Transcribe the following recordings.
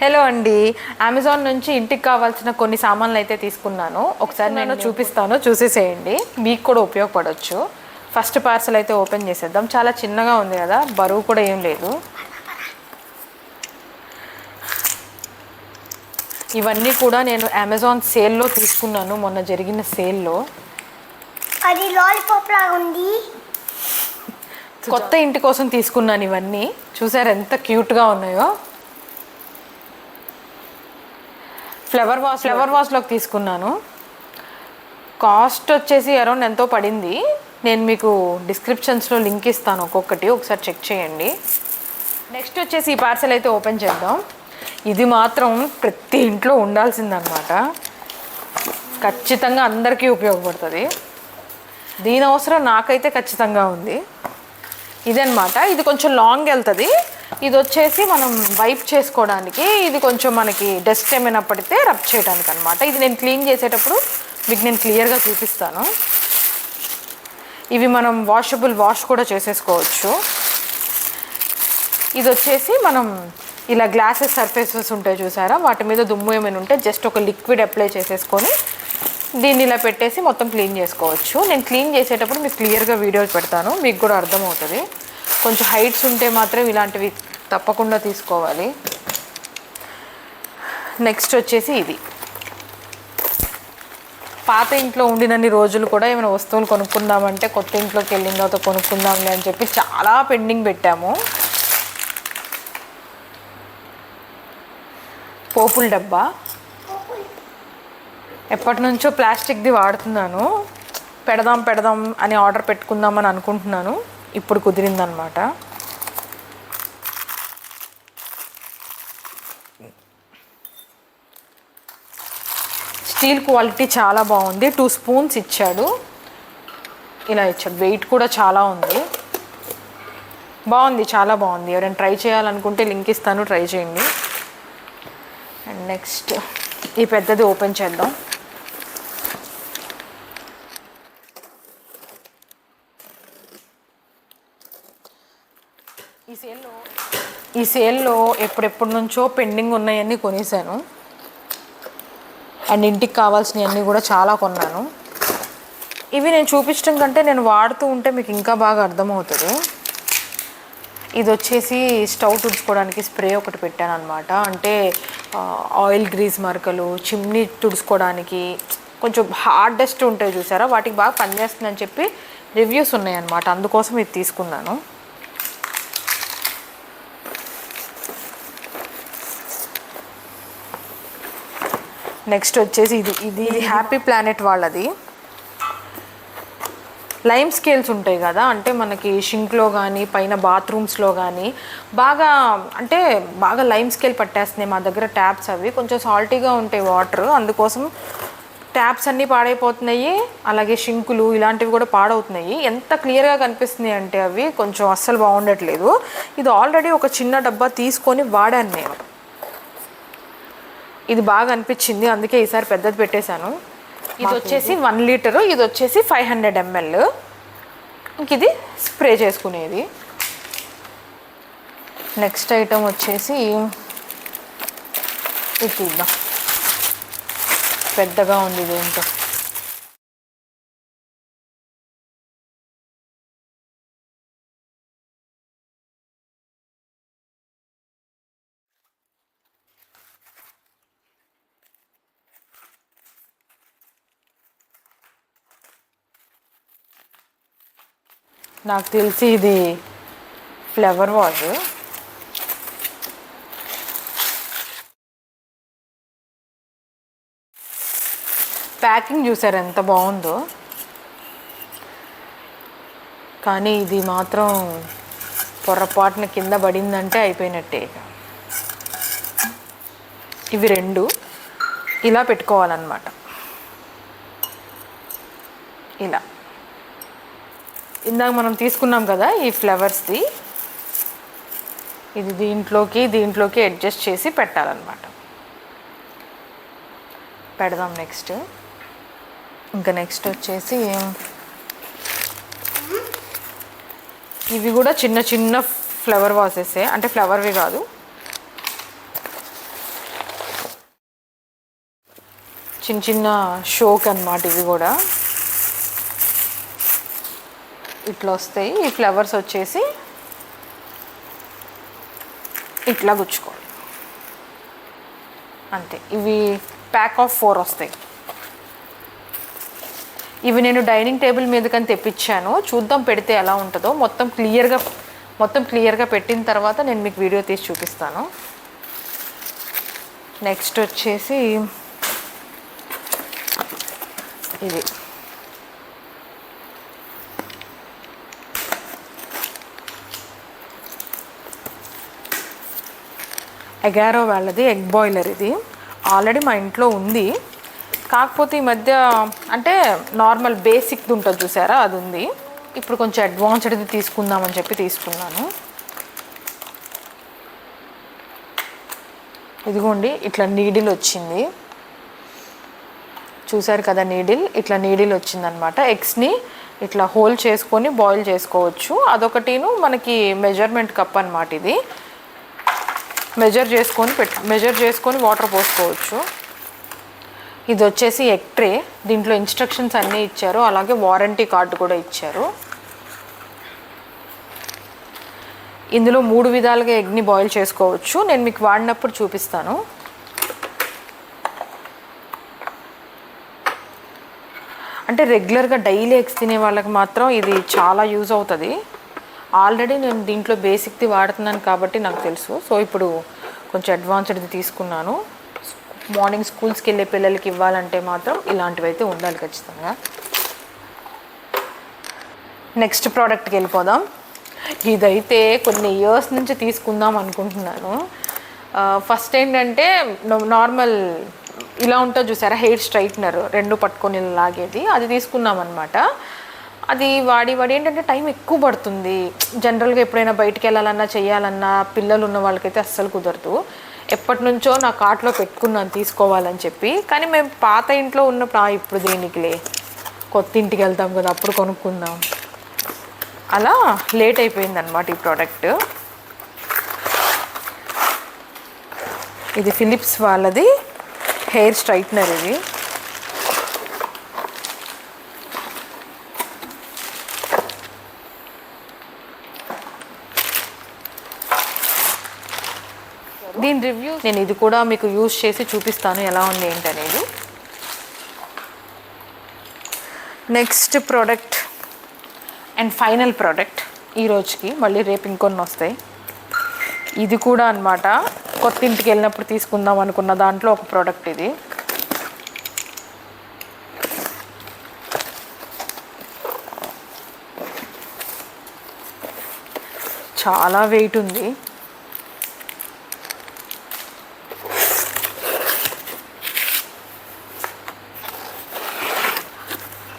Hello అండి, Amazon నుంచి ఇంటికి కావాల్సిన కొన్ని సామాన్లు అయితే తీసుకున్నాను. ఒకసారి నేను చూపిస్తాను, చూసేసేయండి, మీకు కూడా ఉపయోగపడవచ్చు. ఫస్ట్ పార్సల్ అయితే ఓపెన్ చేసేద్దాం. చాలా చిన్నగా ఉంది కదా, బరువు కూడా ఏం లేదు. ఇవన్నీ కూడా నేను అమెజాన్ సేల్లో తీసుకున్నాను, మొన్న జరిగిన సేల్లో. అది లాలీపాప్ లాగా ఉంది. కొత్త ఇంటి కోసం తీసుకున్నాను ఇవన్నీ. చూసారు ఎంత క్యూట్గా ఉన్నాయో. ఫ్లవర్ వాష్లోకి తీసుకున్నాను. కాస్ట్ వచ్చేసి అరౌండ్ ఎంతో పడింది. నేను మీకు డిస్క్రిప్షన్స్లో లింక్ ఇస్తాను ఒక్కొక్కటి, ఒకసారి చెక్ చేయండి. నెక్స్ట్ వచ్చేసి ఈ పార్సల్ అయితే ఓపెన్ చేద్దాం. ఇది మాత్రం ప్రతి ఇంట్లో ఉండాల్సిందనమాట, ఖచ్చితంగా అందరికీ ఉపయోగపడుతుంది. దీని అవసరం నాకైతే ఖచ్చితంగా ఉంది. ఇదనమాట, ఇది కొంచెం లాంగ్ వెళ్తుంది. ఇది వచ్చేసి మనం వైప్ చేసుకోవడానికి, ఇది కొంచెం మనకి డస్ట్ ఏమైనా పడితే రబ్ చేయడానికి అనమాట. ఇది నేను క్లీన్ చేసేటప్పుడు మీకు నేను క్లియర్గా చూపిస్తాను. ఇవి మనం వాష్ కూడా చేసేసుకోవచ్చు. ఇది వచ్చేసి మనం ఇలా గ్లాసెస్ సర్ఫేసెస్ ఉంటాయి చూసారా, వాటి మీద దుమ్ము ఏమైనా ఉంటే జస్ట్ ఒక లిక్విడ్ అప్లై చేసేసుకొని దీన్ని ఇలా పెట్టేసి మొత్తం క్లీన్ చేసుకోవచ్చు. నేను క్లీన్ చేసేటప్పుడు మీకు క్లియర్గా వీడియోలు పెడతాను, మీకు కూడా అర్థమవుతుంది. కొంచెం హైట్స్ ఉంటే మాత్రం ఇలాంటివి తప్పకుండా తీసుకోవాలి. నెక్స్ట్ వచ్చేసి ఇది పాత ఇంట్లో ఉండినన్ని రోజులు కూడా ఏమైనా వస్తువులు కొనుక్కుందామంటే కొత్త ఇంట్లోకి వెళ్ళిన తర్వాత కొనుక్కుందాంలే అని చెప్పి చాలా పెండింగ్ పెట్టాము. పోపుల డబ్బా ఎప్పటి నుంచో ప్లాస్టిక్ది వాడుతున్నాను. పెడదాం అని ఆర్డర్ పెట్టుకుందామని అనుకుంటున్నాను, ఇప్పుడు కుదిరిందనమాట. స్టీల్ క్వాలిటీ చాలా బాగుంది. 2 స్పూన్స్ ఇచ్చాడు, ఇలా ఇచ్చాడు. వెయిట్ కూడా చాలా ఉంది, బాగుంది, చాలా బాగుంది. ఎవరైనా ట్రై చేయాలనుకుంటే లింక్ ఇస్తాను, ట్రై చేయండి. అండ్ నెక్స్ట్ ఈ పెద్దది ఓపెన్ చేద్దాం. ఈ సేల్లో ఎప్పుడెప్పటి నుంచో పెండింగ్ ఉన్నాయన్నీ కొనేసాను. అండ్ ఇంటికి కావాల్సినవన్నీ కూడా చాలా కొన్నాను. ఇవి నేను చూపించడం కంటే నేను వాడుతూ ఉంటే మీకు ఇంకా బాగా అర్థమవుతుంది. ఇది వచ్చేసి స్టవ్ తుడుచుకోవడానికి స్ప్రే ఒకటి పెట్టాను అనమాట. అంటే ఆయిల్ గ్రీజ్ మరకలు, చిమ్నీ తుడుచుకోవడానికి కొంచెం హార్డ్ డస్ట్ ఉంటాయి చూసారా, వాటికి బాగా పనిచేస్తుందని చెప్పి రివ్యూస్ ఉన్నాయన్నమాట, అందుకోసం ఇది తీసుకున్నాను. నెక్స్ట్ వచ్చేసి ఇది హ్యాపీ ప్లానెట్ వాళ్ళది. లైమ్ స్కేల్స్ ఉంటాయి కదా, అంటే మనకి షింక్లో కానీ పైన బాత్రూమ్స్లో కానీ బాగా లైమ్ స్కేల్ పట్టేస్తున్నాయి. మా దగ్గర ట్యాప్స్ అవి కొంచెం సాల్టీగా ఉంటాయి వాటర్, అందుకోసం ట్యాప్స్ అన్నీ పాడైపోతున్నాయి. అలాగే షింకులు ఇలాంటివి కూడా పాడవుతున్నాయి. ఎంత క్లియర్గా కనిపిస్తున్నాయి అంటే అవి కొంచెం అస్సలు బాగుండట్లేదు. ఇది ఆల్రెడీ ఒక చిన్న డబ్బా తీసుకొని వాడాను నేను, ఇది బాగా అనిపించింది, అందుకే ఈసారి పెద్దది పెట్టేశాను. ఇది వచ్చేసి 1 లీటరు, ఇది వచ్చేసి 500 ml. ఇది స్ప్రే చేసుకునేది. నెక్స్ట్ ఐటమ్ వచ్చేసి ఇది చూద్దాం, పెద్దగా ఉంది ఇదేంటో. నాకు తెలిసి ఇది ఫ్లవర్ వాజ్. ప్యాకింగ్ చూసారు ఎంత బాగుందో, కానీ ఇది మాత్రం పొరపాటున కింద పడిందంటే అయిపోయినట్టే. ఇవి 2 ఇలా పెట్టుకోవాలన్నమాట, ఇలా. ఇందాక మనం తీసుకున్నాం కదా ఈ ఫ్లవర్స్ది, ఇది దీంట్లోకి అడ్జస్ట్ చేసి పెట్టాలన్నమాట. పెడదాం నెక్స్ట్. ఇంకా నెక్స్ట్ వచ్చేసి ఇవి కూడా చిన్న చిన్న ఫ్లవర్ వాసెసే, అంటే ఫ్లవర్వి కాదు, చిన్న చిన్న షోక్ అన్నమాట ఇవి కూడా. ఇట్లా వస్తాయి. ఈ ఫ్లవర్స్ వచ్చేసి ఇట్లా గుచ్చుకోవాలి అంతే. ఇవి ప్యాక్ ఆఫ్ 4 వస్తాయి. ఇవి నేను డైనింగ్ టేబుల్ మీదకని తెప్పించాను. చూద్దాం పెడితే ఎలా ఉంటుందో. మొత్తం క్లియర్గా పెట్టిన తర్వాత నేను మీకు వీడియో తీసి చూపిస్తాను. నెక్స్ట్ వచ్చేసి ఇది ఎగారో వాళ్ళది ఎగ్ బాయిలర్. ఇది ఆల్రెడీ మా ఇంట్లో ఉంది. కాకపోతే ఈ మధ్య అంటే నార్మల్ బేసిక్ది ఉంటుంది చూసారా, అది ఉంది. ఇప్పుడు కొంచెం అడ్వాన్స్డ్ది తీసుకుందామని చెప్పి తీసుకున్నాను. ఇదిగోండి ఇట్లా నీడిల్ వచ్చింది. చూసారు కదా నీడిల్, ఇట్లా నీడిల్ వచ్చిందనమాట. ఎగ్స్ని ఇట్లా హోల్ చేసుకొని బాయిల్ చేసుకోవచ్చు. అదొకటిను మనకి మెజర్మెంట్ కప్ అనమాట. ఇది మెజర్ చేసుకొని వాటర్ పోసుకోవచ్చు. ఇది వచ్చేసి ఎగ్ ట్రే. దీంట్లో ఇన్స్ట్రక్షన్స్ అన్నీ ఇచ్చారు, అలాగే వారంటీ కార్డు కూడా ఇచ్చారు. ఇందులో 3 విధాలుగా ఎగ్ని బాయిల్ చేసుకోవచ్చు. నేను మీకు వాడినప్పుడు చూపిస్తాను. అంటే రెగ్యులర్గా డైలీ ఎగ్స్ తినే వాళ్ళకి మాత్రం ఇది చాలా యూజ్ అవుతుంది. ఆల్రెడీ నేను దీంట్లో బేసిక్ది వాడుతున్నాను కాబట్టి నాకు తెలుసు. సో ఇప్పుడు కొంచెం అడ్వాన్స్డ్ది తీసుకున్నాను. మార్నింగ్ స్కూల్స్కి వెళ్ళే పిల్లలకి ఇవ్వాలంటే మాత్రం ఇలాంటివి అయితే ఉండాలి ఖచ్చితంగా. నెక్స్ట్ ప్రోడక్ట్కి వెళ్ళిపోదాం. ఇదైతే కొన్ని ఇయర్స్ నుంచి తీసుకుందాం అనుకుంటున్నాను. ఫస్ట్ ఏంటంటే నార్మల్ ఇలా ఉంటుంది చూసారా, హెయిర్ స్ట్రైట్నర్ 2 పట్టుకొని లాగేది, అది తీసుకున్నాం అనమాట. అది వాడి ఏంటంటే టైం ఎక్కువ పడుతుంది. జనరల్గా ఎప్పుడైనా బయటికి వెళ్ళాలన్నా చేయాలన్నా పిల్లలు ఉన్న వాళ్ళకైతే అస్సలు కుదరదు. ఎప్పటి నుంచో నా కార్ట్లో పెట్టుకున్నాను తీసుకోవాలని చెప్పి. కానీ మేము పాత ఇంట్లో ఉన్నప్పుడు ఇప్పుడు దేనికిలే, కొత్త ఇంటికి వెళ్తాం కదా అప్పుడు కొనుక్కుందాం, అలా లేట్ అయిపోయింది అనమాట ఈ ప్రోడక్ట్. ఇది ఫిలిప్స్ వాళ్ళది హెయిర్ స్ట్రైట్నర్. ఇది దీని రివ్యూ నేను ఇది కూడా మీకు యూజ్ చేసి చూపిస్తాను ఎలా ఉంది ఏంటనేది. Next product and final product ఈ రోజుకి, మళ్ళీ రేపు ఇంకొన్ని వస్తాయి. ఇది కూడా అన్నమాట కొత్త ఇంటికి వెళ్ళినప్పుడు తీసుకుందాం అనుకున్న దాంట్లో ఒక ప్రోడక్ట్. ఇది చాలా వెయిట్ ఉంది.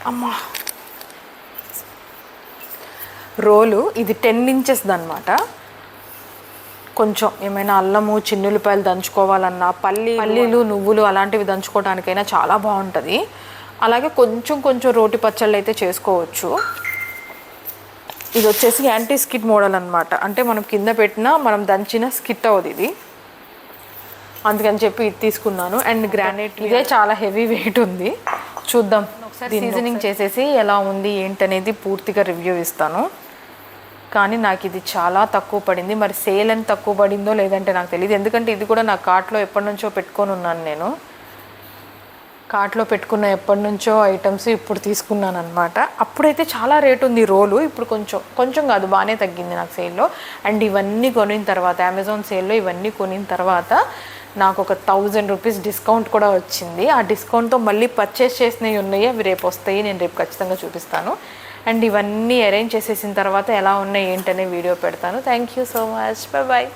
అమ్మా రోలు ఇది 10 ఇంచెస్ అనమాట. కొంచెం ఏమైనా అల్లము చిన్నులపాయలు దంచుకోవాలన్నా, పల్లీలు నువ్వులు అలాంటివి దంచుకోవడానికైనా చాలా బాగుంటుంది. అలాగే కొంచెం రోటి పచ్చళ్ళు అయితే చేసుకోవచ్చు. ఇది వచ్చేసి యాంటీ స్కిట్ మోడల్ అనమాట. అంటే మనం కింద పెట్టినా మనం దంచిన స్కిట్ అవ్వదు ఇది, అందుకని చెప్పి ఇది తీసుకున్నాను. అండ్ గ్రానైట్ ఇదే చాలా హెవీ వెయిట్ ఉంది. చూద్దాం ఒకసారి సీజనింగ్ చేసేసి ఎలా ఉంది ఏంటనేది పూర్తిగా రివ్యూ ఇస్తాను. కానీ నాకు ఇది చాలా తక్కువ పడింది. మరి సేల్ ఎంత తక్కువ పడిందో లేదంటే నాకు తెలియదు. ఎందుకంటే ఇది కూడా నా కార్ట్లో ఎప్పటి నుంచో పెట్టుకొని ఉన్నాను. నేను కార్ట్లో పెట్టుకున్న ఎప్పటి నుంచో ఐటమ్స్ ఇప్పుడు తీసుకున్నాను అనమాట. అప్పుడైతే చాలా రేట్ ఉంది రోలు, ఇప్పుడు కొంచెం కాదు బాగానే తగ్గింది నాకు సేల్లో. అండ్ ఇవన్నీ కొనిన తర్వాత అమెజాన్ సేల్లో ఇవన్నీ కొనిన తర్వాత నాకు ఒక 1000 రూపీస్ డిస్కౌంట్ కూడా వచ్చింది. ఆ డిస్కౌంట్తో మళ్ళీ పర్చేస్ చేసినవి ఉన్నాయి, అవి రేపు వస్తాయి. నేను రేపు ఖచ్చితంగా చూపిస్తాను. అండ్ ఇవన్నీ అరేంజ్ చేసేసిన తర్వాత ఎలా ఉన్నాయి ఏంటనే వీడియో పెడతాను. Thank you so much. Bye.